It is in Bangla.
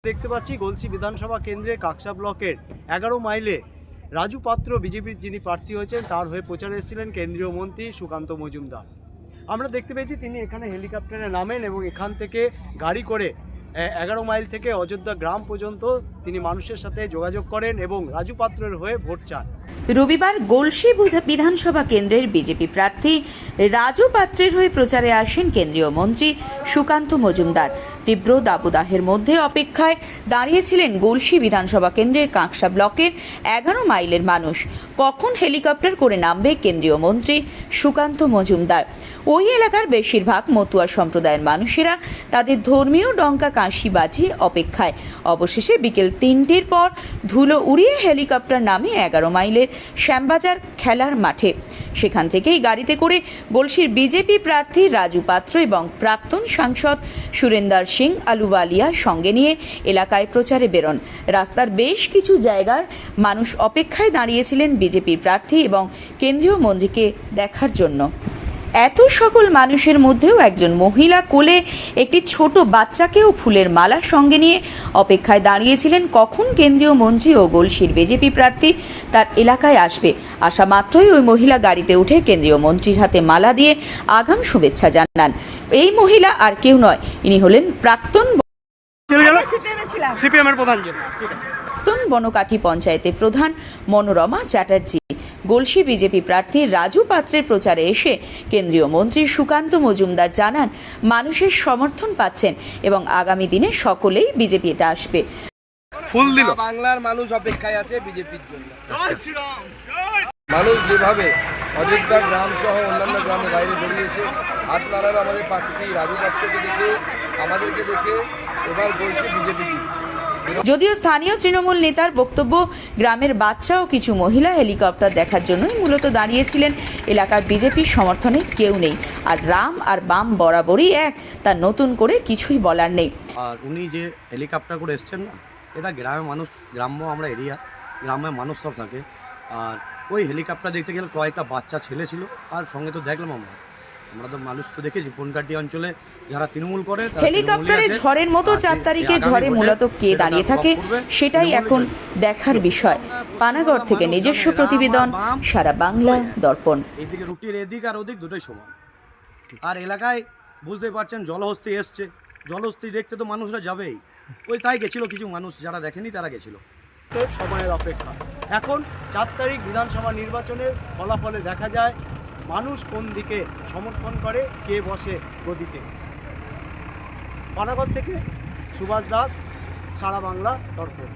দেখতে পাচ্ছি গলসি বিধানসভা কেন্দ্রে কাকসা ব্লকের 11 মাইলে রাজু পাত্র বিজেপির যিনি প্রার্থী হয়েছেন তার হয়ে প্রচারে এসেছিলেন কেন্দ্রীয় মন্ত্রী সুকান্ত মজুমদার। আমরা দেখতে পেয়েছি তিনি এখানে হেলিকপ্টারে নামেন এবং এখান থেকে গাড়ি করে 11 মাইল থেকে অযোধ্যা গ্রাম পর্যন্ত তিনি মানুষের সাথে যোগাযোগ করেন এবং রাজু পাত্রের হয়ে ভোট চান। রবিবার গলসি বিধানসভা কেন্দ্রের বিজেপি প্রার্থী রাজু পাত্রের হয়ে প্রচারে আসেন কেন্দ্রীয় মন্ত্রী সুকান্ত মজুমদার। তীব্র দাবদাহের মধ্যে অপেক্ষায় দাঁড়িয়েছিলেন গলসি বিধানসভা কেন্দ্রের কাকসা ব্লকের 11 মাইলের মানুষ। কখন হেলিকপ্টার করে নামবে কেন্দ্রীয় মন্ত্রী সুকান্ত মজুমদার। ওই এলাকার বেশিরভাগ মতুয়া সম্প্রদায়ের মানুষেরা তাদের ধর্মীয় ডঙ্কা কাশি বাজিয়ে অপেক্ষায়। অবশেষে বিকেল 3টের পর ধুলো উড়িয়ে হেলিকপ্টার নামে 11 মাইলের শ্যামবাজার খেলার মাঠে। সেখান থেকেই গাড়িতে করে গলসির বিজেপি প্রার্থী রাজু পাত্র এবং প্রাক্তন সাংসদ সুরেন্দ্র সিং আলুওয়ালিয়া সঙ্গে নিয়ে এলাকায় প্রচারে বেরোন। রাস্তার বেশ কিছু জায়গার মানুষ অপেক্ষায় দাঁড়িয়েছিলেন বিজেপির প্রার্থী এবং কেন্দ্রীয় মন্ত্রীকে দেখার জন্য। এত সকল মানুষের মধ্যেও একজন মহিলা কোলে একটি ছোট বাচ্চাকেও ফুলের মালা সঙ্গে নিয়ে অপেক্ষায় দাঁড়িয়েছিলেন কখন কেন্দ্রীয় মন্ত্রী ও গলসির বিজেপি প্রার্থী তার এলাকায় আসবে। আসা মাত্রই ওই মহিলা গাড়িতে উঠে কেন্দ্রীয় মন্ত্রীর হাতে মালা দিয়ে আগাম শুভেচ্ছা জানান। এই মহিলা আর কেউ নয়, ইনি হলেন প্রাক্তন বনকাঠি পঞ্চায়েতের প্রধান মনোরমা চ্যাটার্জি। গলসি বিজেপি প্রার্থী রাজু পাত্রের প্রচারে এসে কেন্দ্রীয় মন্ত্রী সুকান্ত মজুমদার জানান মানুষের সমর্থন পাচ্ছেন এবং আগামী দিনে সকলেই বিজেপিতে আসবে। ফুল দিল বাংলার মানুষ অপেক্ষায় আছে বিজেপির জন্য। মানুষ যেভাবে অযোধ্যা গ্রাম সহ অন্যান্য গ্রামে বাইরে বেরিয়েছে হাত নাড়াবে আমাদের প্রার্থী রাজু পাত্রকে দেখে, আমাদেরকে দেখে এবার বলছে বিজেপি জিতছে। যদিও স্থানীয় তৃণমূল নেতার বক্তব্য, গ্রামের বাচ্চা ও কিছু মহিলা হেলিকপ্টার দেখার জন্যই মূলত দাঁড়িয়েছিলেন। এলাকার বিজেপির সমর্থনে কেউ নেই, আর রাম আর বাম বরাবরই এক, তা নতুন করে কিছুই বলার নেই। আর উনি যে হেলিকপ্টার করে এসছেন না, এটা গ্রামের মানুষ, গ্রাম্য আমরা এরিয়া, গ্রামের মানুষ সব থাকে। আর ওই হেলিকপ্টার দেখতে গেলে কয়েকটা বাচ্চা ছেলে ছিল, আর সঙ্গে তো দেখলাম আমরা তো মানুষ তো দেখেছি বনকাটি অঞ্চলে যারা তৃণমূল করে। হেলিকপ্টারে ঝড়ের মতো 4 তারিখে ঝড়ে মূলত কে দাঁড়িয়ে থাকে সেটাই এখন দেখার বিষয়। পানাগড় থেকে নিজস্ব প্রতিবেদন, সারা বাংলা দর্পণ। এইদিকে রুটির এদিক আর ওদিক দুটোই সমান। আর এলাকায় বুঝতে পারছেন জলহস্তি এসছে, জলহস্তি দেখতে তো মানুষরা যাবেই। ওই তাই গেছিল, কিছু মানুষ যারা দেখেনি তারা গেছিল। সময়ের অপেক্ষা। এখন 4 তারিখ বিধানসভা নির্বাচনের ফলাফলে দেখা যায় মানুষ কোন দিকে সমর্থন করে, কে বসে গদিতে। পানাগড় থেকে সুভাষ দাস, সারা বাংলা দর্পণ।